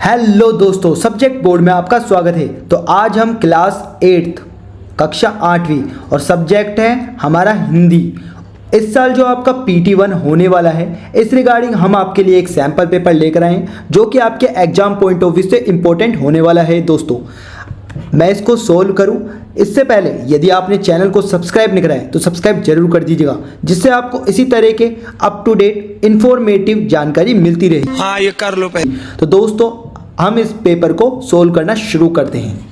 Hello दोस्तों, subject board में आपका स्वागत है। तो आज हम क्लास 8 कक्षा 8वीं और सब्जेक्ट है हमारा हिंदी। इस साल जो आपका PT1 होने वाला है, इस रिगार्डिंग हम आपके लिए एक सैम्पल पेपर लेकर आए हैं जो कि आपके एग्जाम पॉइंट ऑफ व्यू से इंपॉर्टेंट होने वाला है। दोस्तों, मैं इसको सोल्व करूं इससे पहले यदि आपने चैनल को सब्सक्राइब नहीं करा है तो सब्सक्राइब जरूर कर दीजिएगा, जिससे आपको इसी तरह के अप टू डेट इंफॉर्मेटिव जानकारी मिलती रहेगी। हाँ, ये कर लो पहले। तो दोस्तों, हम इस पेपर को सोल्व करना शुरू करते हैं।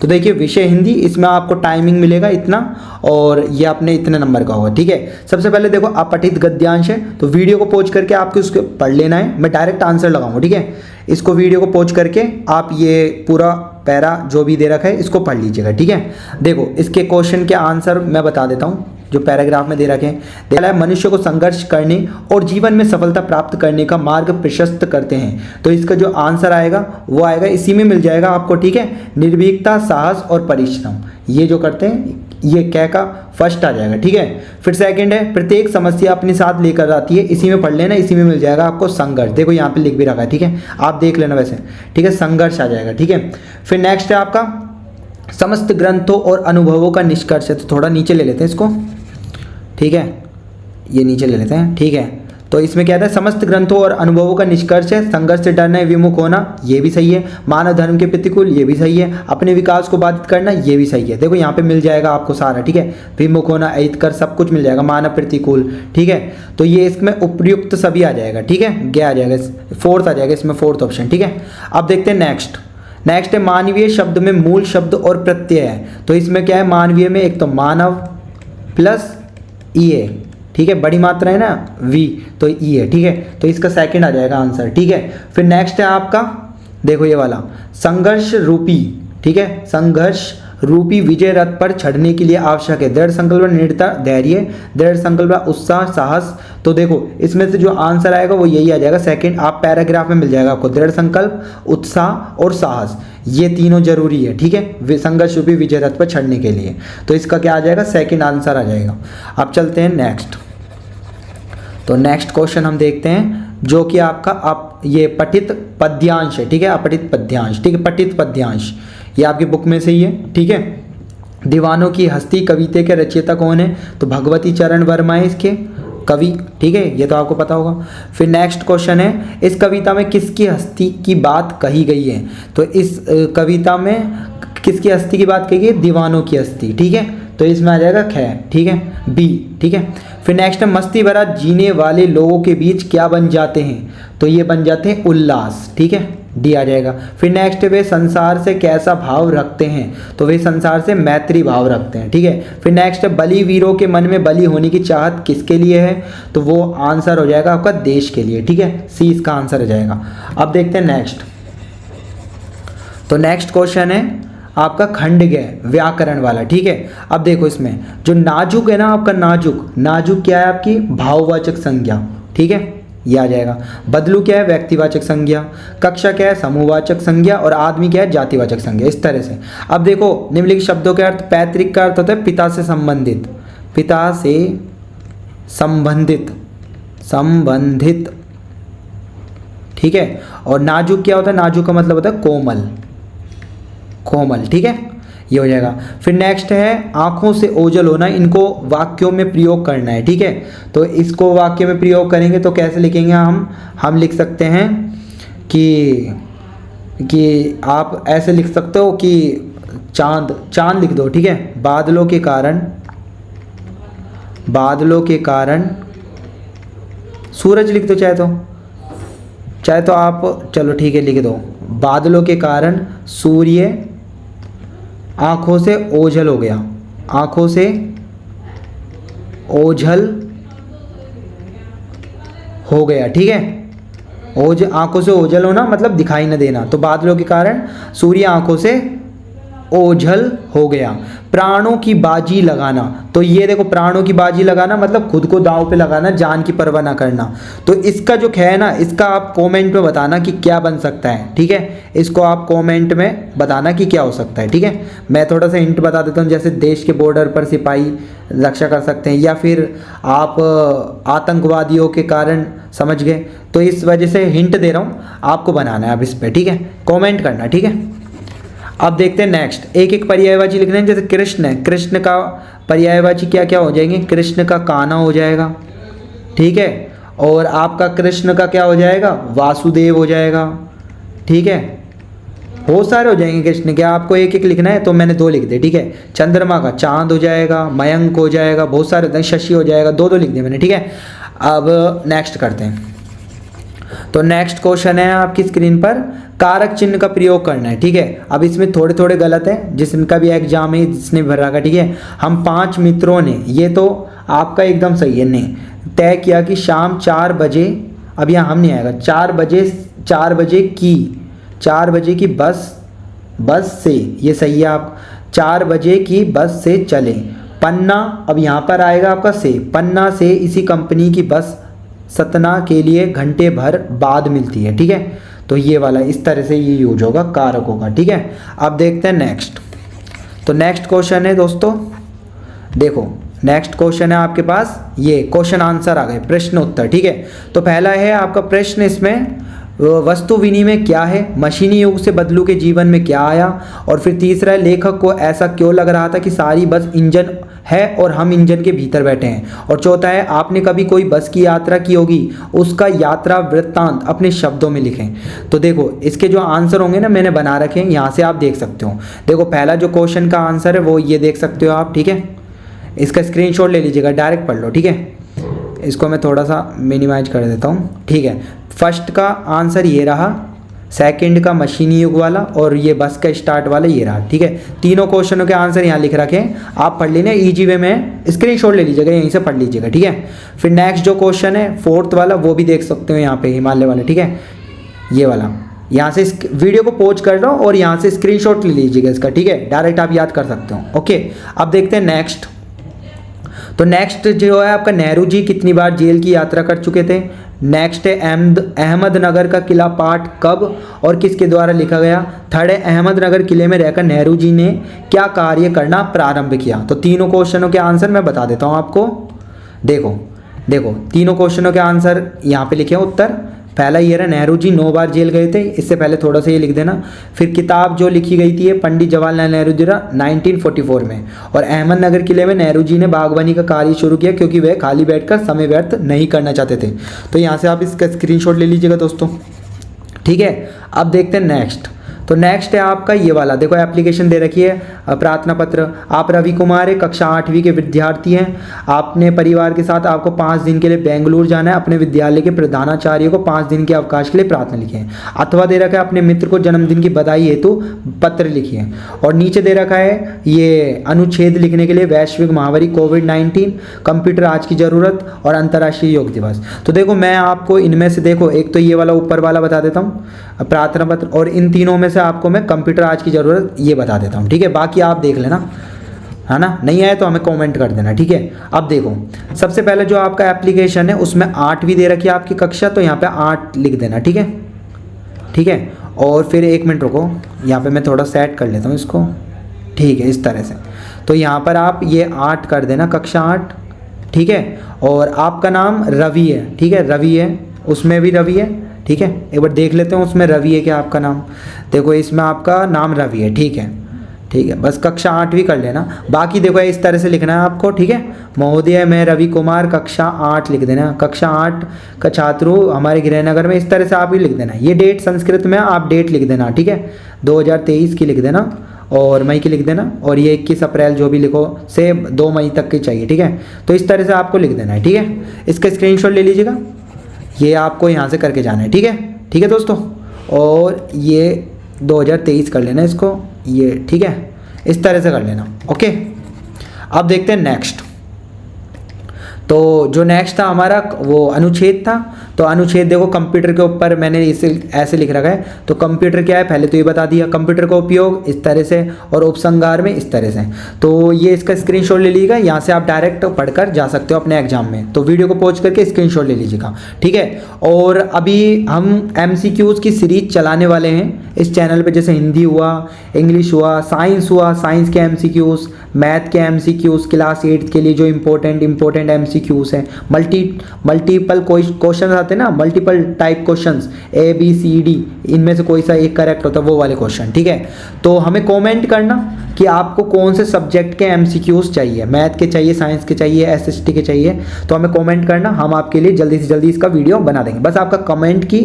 तो देखिए, विषय हिंदी, इसमें आपको टाइमिंग मिलेगा इतना और ये आपने इतने नंबर का होगा। ठीक है, सबसे पहले देखो अपठित गद्यांश है, तो वीडियो को पॉज करके आपको उसको पढ़ लेना है। मैं डायरेक्ट आंसर लगाऊंगा। ठीक है, इसको वीडियो को पॉज करके आप ये पूरा पैरा जो भी दे रखा है इसको पढ़ लीजिएगा। ठीक है, देखो इसके क्वेश्चन के आंसर मैं बता देता हूँ जो पैराग्राफ में दे रखे हैं। देखा है, मनुष्य को संघर्ष करने और जीवन में सफलता प्राप्त करने का मार्ग प्रशस्त करते हैं। तो इसका जो आंसर आएगा वो आएगा, इसी में मिल जाएगा आपको। ठीक है, निर्भीकता, साहस और परिश्रम, ये जो करते हैं ये क्या का फर्स्ट आ जाएगा। ठीक है, फिर सेकंड है प्रत्येक समस्या अपने साथ लेकर आती है, इसी में पढ़ लेना, इसी में मिल जाएगा आपको संघर्ष। देखो यहाँ पे लिख भी रखा है। ठीक है, आप देख लेना वैसे। ठीक है, संघर्ष आ जाएगा। ठीक है, फिर नेक्स्ट है आपका समस्त ग्रंथों और अनुभवों का निष्कर्ष है। तो थोड़ा नीचे ले लेते हैं इसको। ठीक है, ये नीचे ले लेते हैं। ठीक है, तो इसमें क्या था, समस्त ग्रंथों और अनुभवों का निष्कर्ष है संघर्ष से डरना, विमुख होना, ये भी सही है। मानव धर्म के प्रतिकूल, ये भी सही है। अपने विकास को बाधित करना, ये भी सही है। देखो यहाँ पे मिल जाएगा आपको सारा। ठीक है, विमुख होना, अहितकर, सब कुछ मिल जाएगा। मानव प्रतिकूल, ठीक है, तो ये इसमें उपयुक्त सभी आ जाएगा। ठीक है, क्या आ जाएगा, फोर्थ आ जाएगा इसमें, फोर्थ ऑप्शन। ठीक है, अब देखते हैं नेक्स्ट है मानवीय शब्द में मूल शब्द और प्रत्यय है। तो इसमें क्या है, मानवीय में एक तो मानव प्लस ई है। ठीक है, बड़ी मात्रा है ना वी, तो ई है। ठीक है, तो इसका सेकंड आ जाएगा आंसर। ठीक है, फिर नेक्स्ट है आपका, देखो ये वाला संघर्ष रूपी। ठीक है, संघर्ष रूपी विजय रथ पर चढ़ने के लिए आवश्यक है दृढ़ संकल्प, निडरता, धैर्य, दृढ़ संकल्प, उत्साह, साहस। तो देखो इसमें से जो आंसर आएगा वो यही आ जाएगा सेकंड। आप पैराग्राफ में मिल जाएगा आपको दृढ़ संकल्प, उत्साह और साहस, ये तीनों जरूरी है। ठीक है, संघर्ष रूपी विजय रथ पर चढ़ने के लिए। तो इसका क्या आ जाएगा, सेकंड आंसर आ जाएगा। अब चलते हैं नेक्स्ट। तो नेक्स्ट क्वेश्चन हम देखते हैं जो कि आपका आप ये पठित पद्यांश है। ठीक है, अपठित पद्यांश। ठीक है, पठित पद्यांश ये आपकी बुक में से ही है। ठीक है, दीवानों की हस्ती कविता के रचयिता कौन है, तो भगवती चरण वर्मा है इसके कवि। ठीक है, ये तो आपको पता होगा। फिर नेक्स्ट क्वेश्चन है इस कविता में किसकी हस्ती की बात कही गई है। तो इस कविता में किसकी हस्ती की बात कही गई है, दीवानों की हस्ती। ठीक है, तो इसमें आ जाएगा ख। ठीक है, बी। ठीक है, फिर नेक्स्ट है मस्ती भरा जीने वाले लोगों के बीच क्या बन जाते हैं। तो ये बन जाते हैं उल्लास। ठीक है, डी आ जाएगा। फिर नेक्स्ट वे संसार से कैसा भाव रखते हैं। तो वे संसार से मैत्री भाव रखते हैं। ठीक है, फिर नेक्स्ट है बली वीरों के मन में बली होने की चाहत किसके लिए है। तो वो आंसर हो जाएगा आपका देश के लिए। ठीक है, सी इसका आंसर हो जाएगा। अब देखते हैं नेक्स्ट। तो नेक्स्ट क्वेश्चन है आपका खंडगय व्याकरण वाला। ठीक है, अब देखो इसमें जो नाजुक है ना आपका, नाजुक क्या है आपकी भाववाचक संज्ञा। ठीक है, ये आ जाएगा। बदलू क्या है, व्यक्तिवाचक संज्ञा। कक्षा क्या है, समूहवाचक संज्ञा। और आदमी क्या है, जातिवाचक संज्ञा। इस तरह से अब देखो निम्नलिखित शब्दों के अर्थ, पैतृक का अर्थ होता है पिता से संबंधित, पिता से संबंधित। ठीक है, और नाजुक क्या होता है, नाजुक का मतलब होता है कोमल। ठीक है, ये हो जाएगा। फिर नेक्स्ट है आंखों से ओझल होना, इनको वाक्यों में प्रयोग करना है। ठीक है, तो इसको वाक्य में प्रयोग करेंगे तो कैसे लिखेंगे हम लिख सकते हैं कि आप ऐसे लिख सकते हो कि चांद लिख दो। ठीक है, बादलों के कारण सूरज लिख दो चाहे तो आप, चलो ठीक है लिख दो, बादलों के कारण सूर्य आंखों से ओझल हो गया, आंखों से ओझल हो गया। ठीक है, आंखों से ओझल होना मतलब दिखाई न देना। तो बादलों के कारण सूर्य आंखों से ओझल हो गया। प्राणों की बाजी लगाना, तो ये देखो प्राणों की बाजी लगाना मतलब खुद को दांव पे लगाना, जान की परवाह ना करना। तो इसका जो है ना, इसका आप कमेंट में बताना कि क्या बन सकता है, ठीक है। इसको आप कमेंट में बताना कि क्या हो सकता है, ठीक है। मैं थोड़ा सा हिंट बता देता हूँ, जैसे देश के बॉर्डर पर सिपाही रक्षा कर सकते हैं, या फिर आप आतंकवादियों के कारण, समझ गए। तो इस वजह से हिंट दे रहा हूँ, आपको बनाना है अब इस पर, ठीक है। कॉमेंट करना, ठीक है। अब देखते हैं नेक्स्ट, एक एक पर्यायवाची लिखने हैं। जैसे कृष्ण है, कृष्ण का पर्यायवाची क्या क्या हो जाएंगे? कृष्ण का कान्हा हो जाएगा, ठीक है। और आपका कृष्ण का क्या हो जाएगा? वासुदेव हो जाएगा, ठीक है। बहुत सारे हो जाएंगे कृष्ण के, आपको एक एक लिखना है तो मैंने 2 लिख दिए, ठीक है। चंद्रमा का चांद हो जाएगा, मयंक हो जाएगा, बहुत सारे होते हैं, शशि हो जाएगा, 2 लिख दिए मैंने, ठीक है। अब नेक्स्ट करते हैं। तो नेक्स्ट क्वेश्चन है आपकी स्क्रीन पर, कारक चिन्ह का प्रयोग करना है, ठीक है। अब इसमें थोड़े थोड़े गलत है, जिसका भी एग्जाम है जिसने भर रखा, ठीक है। हम 5 मित्रों ने, ये तो आपका एकदम सही है, ने तय किया कि शाम 4 बजे, अब यहाँ हम नहीं आएगा, 4 बजे की बस से, ये सही है आप, 4 बजे की बस से चले पन्ना, अब यहाँ पर आएगा आपका से, पन्ना से इसी कंपनी की बस सतना के लिए घंटे भर बाद मिलती है, ठीक है। तो ये वाला इस तरह से ये यूज होगा कारकों का, ठीक है। अब देखते हैं नेक्स्ट। तो नेक्स्ट क्वेश्चन है दोस्तों, देखो नेक्स्ट क्वेश्चन है आपके पास, ये क्वेश्चन आंसर आ गए, प्रश्न उत्तर, ठीक है। तो पहला है आपका प्रश्न, इसमें वस्तु विनिमय क्या है, मशीनी युग से बदलू के जीवन में क्या आया, और फिर तीसरा है लेखक को ऐसा क्यों लग रहा था कि सारी बस इंजन है और हम इंजन के भीतर बैठे हैं, और चौथा है आपने कभी कोई बस की यात्रा की होगी, उसका यात्रा वृत्तांत अपने शब्दों में लिखें। तो देखो इसके जो आंसर होंगे ना, मैंने बना रखे हैं, यहाँ से आप देख सकते हो। देखो पहला जो क्वेश्चन का आंसर है वो ये देख सकते हो आप, ठीक है। इसका स्क्रीनशॉट ले लीजिएगा, डायरेक्ट पढ़ लो, ठीक है। इसको मैं थोड़ा सा मिनिमाइज कर देता हूँ, ठीक है। फर्स्ट का आंसर ये रहा, सेकंड का मशीनी युग वाला, और ये बस का स्टार्ट वाला ये रहा, ठीक है। तीनों क्वेश्चनों के आंसर यहाँ लिख रखे हैं, आप पढ़ लेना इजी वे में, स्क्रीनशॉट ले लीजिएगा, यहीं से पढ़ लीजिएगा, ठीक है। फिर नेक्स्ट जो क्वेश्चन है फोर्थ वाला, वो भी देख सकते हो यहाँ पे, हिमालय वाला, ठीक है। ये वाला यहाँ से इस वीडियो को पॉज कर लो और यहाँ से स्क्रीनशॉट ले लीजिएगा इसका, ठीक है। डायरेक्ट आप याद कर सकते हो, ओके। अब देखते हैं नेक्स्ट। तो नेक्स्ट जो है आपका, नेहरू जी कितनी बार जेल की यात्रा कर चुके थे। नेक्स्ट है अहमदनगर का किला पाठ कब और किसके द्वारा लिखा गया। थर्ड है अहमदनगर किले में रहकर नेहरू जी ने क्या कार्य करना प्रारंभ किया। तो तीनों क्वेश्चनों के आंसर मैं बता देता हूँ आपको। देखो तीनों क्वेश्चनों के आंसर यहाँ पे लिखे हैं उत्तर। पहला ये रहा, नेहरू जी 9 बार जेल गए थे, इससे पहले थोड़ा सा ये लिख देना। फिर किताब जो लिखी गई थी पंडित जवाहरलाल नेहरू द्वारा 1944 में, और अहमदनगर किले में नेहरू जी ने बागवानी का कार्य शुरू किया क्योंकि वह खाली बैठकर समय व्यर्थ नहीं करना चाहते थे। तो यहाँ से आप इसका स्क्रीनशॉट ले लीजिएगा दोस्तों, ठीक है। अब देखते हैं नेक्स्ट। तो नेक्स्ट है आपका ये वाला, देखो एप्लीकेशन दे रखी है, प्रार्थना पत्र। आप रवि कुमार है, कक्षा 8वीं के विद्यार्थी हैं। आपने परिवार के साथ आपको 5 दिन के लिए बेंगलुरु जाना है। अपने विद्यालय के प्रधानाचार्य को 5 दिन के अवकाश के लिए प्रार्थना लिखी है। अथवा दे रखा है अपने मित्र को जन्मदिन की बधाई हेतु पत्र लिखिए। और नीचे दे रखा है ये अनुच्छेद लिखने के लिए वैश्विक महामारी कोविड-19, कंप्यूटर आज की ज़रूरत और अंतर्राष्ट्रीय योग दिवस। तो देखो मैं आपको इनमें से, देखो एक तो ये वाला ऊपर वाला बता देता हूँ प्रार्थना पत्र, और इन तीनों में से आपको मैं कंप्यूटर आज की ज़रूरत ये बता देता हूँ, ठीक है। बाकी आप देख लेना, है ना। नहीं आए तो हमें कमेंट कर देना, ठीक है। अब देखो सबसे पहले जो आपका एप्लीकेशन है उसमें 8वीं दे रखी है आपकी कक्षा, तो यहाँ पे 8 लिख देना, ठीक है, ठीक है। और फिर 1 मिनट रुको, यहाँ पे मैं थोड़ा सेट कर लेता हूँ इसको, ठीक है, इस तरह से। तो यहाँ पर आप ये 8 कर देना, कक्षा 8, ठीक है। और आपका नाम रवि है, ठीक है, रवि है, उसमें भी रवि है, ठीक है। एक बार देख लेते हैं उसमें रवि है क्या आपका नाम। देखो इसमें आपका नाम रवि है, ठीक है, ठीक है। बस कक्षा 8वीं कर लेना। बाकी देखो इस तरह से लिखना है आपको, ठीक है। महोदय मैं रवि कुमार कक्षा 8 लिख देना, कक्षा 8 का छात्र हूँ हमारे गृहनगर में, इस तरह से आप ही लिख देना। ये डेट संस्कृत में आप डेट लिख देना, ठीक है, 2023 की लिख देना और मई की लिख देना, और ये 21 अप्रैल जो भी लिखो से 2 मई तक की चाहिए, ठीक है। तो इस तरह से आपको लिख देना है, ठीक है। इसका स्क्रीनशॉट ले लीजिएगा, ये आपको यहाँ से करके जाना है, ठीक है, ठीक है दोस्तों। और ये 2023 कर लेना इसको, ये ठीक है, इस तरह से कर लेना, ओके। अब देखते हैं नेक्स्ट। तो जो नेक्स्ट था हमारा वो अनुच्छेद था। तो अनुच्छेद देखो कंप्यूटर के ऊपर मैंने इसे ऐसे लिख रखा है। तो कंप्यूटर क्या है पहले तो ये बता दिया, कंप्यूटर का उपयोग इस तरह से और उपसंहार में इस तरह से। तो ये इसका स्क्रीनशॉट ले लीजिएगा, यहाँ से आप डायरेक्ट पढ़कर जा सकते हो अपने एग्जाम में। तो वीडियो को पॉज करके स्क्रीनशॉट ले लीजिएगा, ठीक है। और अभी हम MCQs की सीरीज चलाने वाले हैं इस चैनल पे, जैसे हिंदी हुआ, इंग्लिश हुआ, साइंस हुआ, साइंस के MCQs, मैथ के MCQs, क्लास 8 के लिए जो इंपॉर्टेंट MCQs हैं, मल्टीपल क्वेश्चन आते हैं ना, मल्टीपल टाइप क्वेश्चंस ABCD, इनमें से कोई सा एक करेक्ट होता है वो वाले क्वेश्चन, ठीक है। तो हमें कमेंट करना कि आपको कौन से सब्जेक्ट के MCQs चाहिए, मैथ के चाहिए, साइंस के चाहिए, SST के चाहिए, तो हमें कमेंट करना, हम आपके लिए जल्दी से जल्दी इसका वीडियो बना देंगे। बस आपका कमेंट की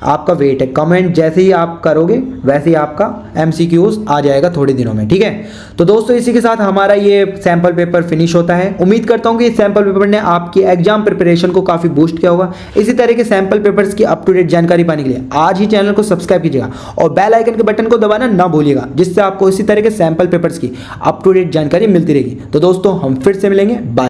आपका वेट है, कमेंट जैसे ही आप करोगे वैसे ही आपका MCQs आ जाएगा थोड़े दिनों में, ठीक है। तो दोस्तों इसी के साथ हमारा ये सैम्पल पेपर फिनिश होता है। उम्मीद करता हूँ कि इस सैम्पल पेपर ने आपकी एग्जाम प्रिपरेशन को काफ़ी बूस्ट किया होगा। इसी तरह के सैम्पल पेपर्स की अप टू डेट जानकारी पाने के लिए आज ही चैनल को सब्सक्राइब कीजिएगा और बेल आइकन के बटन को दबाना ना भूलिएगा, जिससे आपको इसी तरह के सैम्पल पेपर्स की अप टू डेट जानकारी मिलती रहेगी। तो दोस्तों हम फिर से मिलेंगे, बाय।